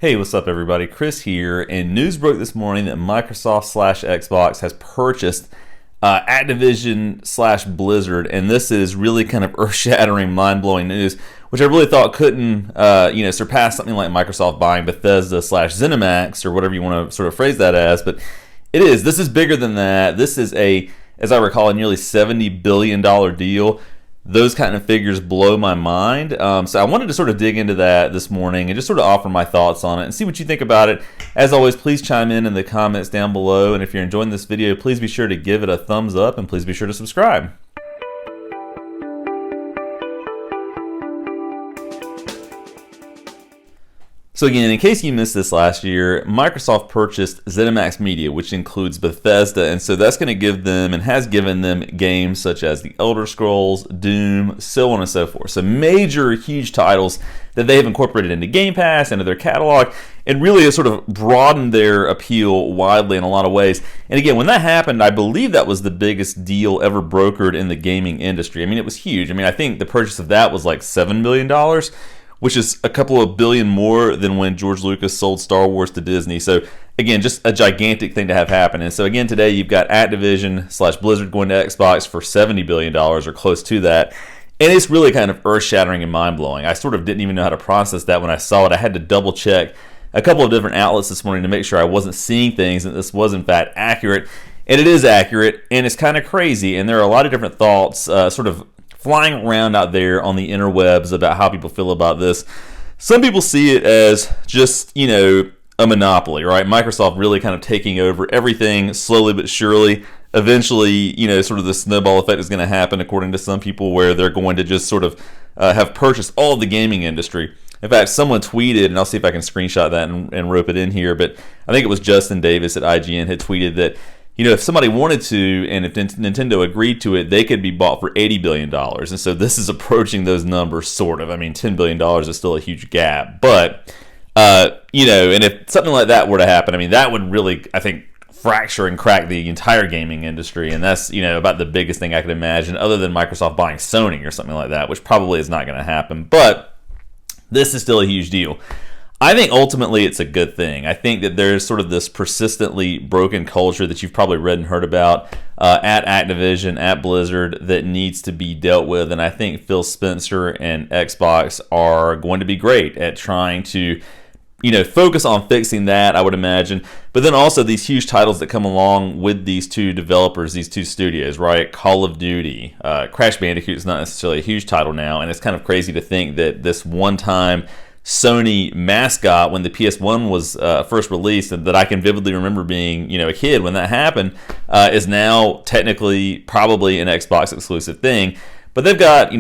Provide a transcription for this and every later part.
Hey, what's up, everybody? Chris here, and news broke this morning that Microsoft slash Xbox has purchased Activision slash Blizzard, and this is really kind of earth-shattering, mind-blowing news, which I really thought couldn't, surpass something like Microsoft buying Bethesda slash ZeniMax, or whatever you want to sort of phrase that as, but it is. This is bigger than that. This is as I recall, a nearly $70 billion deal. Those kind of figures blow my mind. So I wanted to sort of dig into that this morning and just sort of offer my thoughts on it and see what you think about it. As always, please chime in the comments down below. And if you're enjoying this video, please be sure to give it a thumbs up and please be sure to subscribe. So again, in case you missed this last year, Microsoft purchased ZeniMax Media, which includes Bethesda, and so that's going to give them and has given them games such as The Elder Scrolls, Doom, so on and so forth. So major, huge titles that they have incorporated into Game Pass, into their catalog, and really has sort of broadened their appeal widely in a lot of ways. And again, when that happened, I believe that was the biggest deal ever brokered in the gaming industry. I mean, it was huge. I mean, I think the purchase of that was like $7 billion. Which is a couple of billion more than when George Lucas sold Star Wars to Disney. So again, just a gigantic thing to have happen. And so again, today you've got Activision slash Blizzard going to Xbox for $70 billion or close to that. And it's really kind of earth-shattering and mind-blowing. I sort of didn't even know how to process that when I saw it. I had to double-check a couple of different outlets this morning to make sure I wasn't seeing things and this was in fact accurate. And it is accurate, and it's kind of crazy. And there are a lot of different thoughts sort of flying around out there on the interwebs about how people feel about this. Some people see it as just, a monopoly, right? Microsoft really kind of taking over everything slowly but surely. Eventually, sort of the snowball effect is going to happen, according to some people, where they're going to just sort of have purchased all of the gaming industry. In fact, someone tweeted, and I'll see if I can screenshot that and rope it in here, but I think it was Justin Davis at IGN had tweeted that if somebody wanted to, and if Nintendo agreed to it, they could be bought for $80 billion. And so this is approaching those numbers, sort of. I mean, $10 billion is still a huge gap. But, and if something like that were to happen, I mean, that would really, I think, fracture and crack the entire gaming industry. And that's, about the biggest thing I could imagine, other than Microsoft buying Sony or something like that, which probably is not going to happen. But this is still a huge deal. I think ultimately it's a good thing. I think that there's sort of this persistently broken culture that you've probably read and heard about at Activision, at Blizzard, that needs to be dealt with. And I think Phil Spencer and Xbox are going to be great at trying to, focus on fixing that, I would imagine. But then also these huge titles that come along with these two developers, these two studios, right? Call of Duty, Crash Bandicoot is not necessarily a huge title now. And it's kind of crazy to think that this one-time Sony mascot when the PS1 was first released, and that I can vividly remember being a kid when that happened, is now technically probably an Xbox exclusive thing. But they've got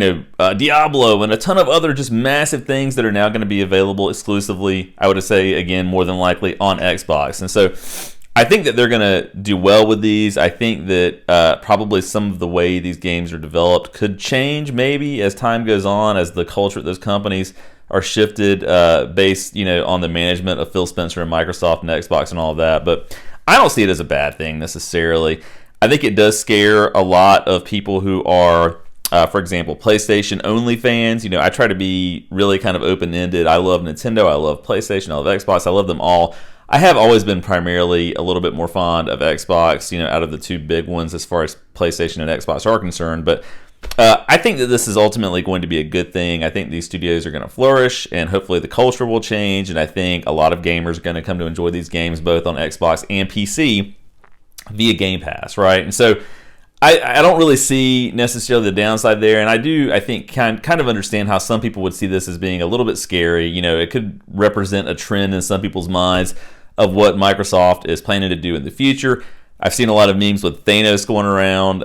Diablo and a ton of other just massive things that are now going to be available exclusively, I would say, again, more than likely on Xbox. And so I think that they're going to do well with these. I think that probably some of the way these games are developed could change maybe as time goes on, as the culture at those companies are shifted based, on the management of Phil Spencer and Microsoft and Xbox and all of that. But I don't see it as a bad thing necessarily. I think it does scare a lot of people who are, for example, PlayStation only fans. I try to be really kind of open-ended. I love Nintendo. I love PlayStation. I love Xbox. I love them all. I have always been primarily a little bit more fond of Xbox, out of the two big ones as far as PlayStation and Xbox are concerned. But I think that this is ultimately going to be a good thing. I think these studios are going to flourish, and hopefully the culture will change, and I think a lot of gamers are going to come to enjoy these games both on Xbox and PC via Game Pass, right? And so I don't really see necessarily the downside there, and I think kind of understand how some people would see this as being a little bit scary. It could represent a trend in some people's minds of what Microsoft is planning to do in the future. I've seen a lot of memes with Thanos going around.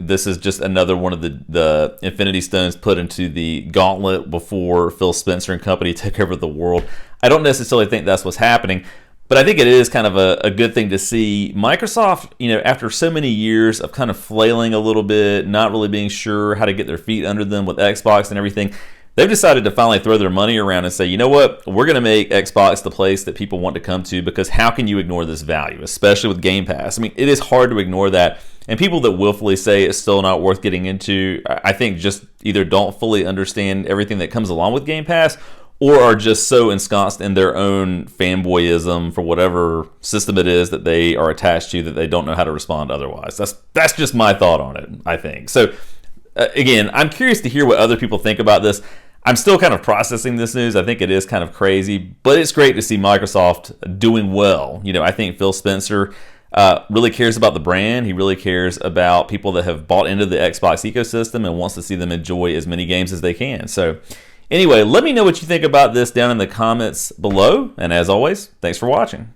This is just another one of the Infinity Stones put into the gauntlet before Phil Spencer and company took over the world. I don't necessarily think that's what's happening, but I think it is kind of a good thing to see. Microsoft, after so many years of kind of flailing a little bit, not really being sure how to get their feet under them with Xbox and everything, they've decided to finally throw their money around and say, you know what, we're going to make Xbox the place that people want to come to, because how can you ignore this value, especially with Game Pass? I mean, it is hard to ignore that. And people that willfully say it's still not worth getting into, I think just either don't fully understand everything that comes along with Game Pass, or are just so ensconced in their own fanboyism for whatever system it is that they are attached to that they don't know how to respond otherwise. That's just my thought on it, I think. So again, I'm curious to hear what other people think about this. I'm still kind of processing this news. I think it is kind of crazy, but it's great to see Microsoft doing well. I think Phil Spencer really cares about the brand. He really cares about people that have bought into the Xbox ecosystem and wants to see them enjoy as many games as they can. So anyway, let me know what you think about this down in the comments below. And as always, thanks for watching.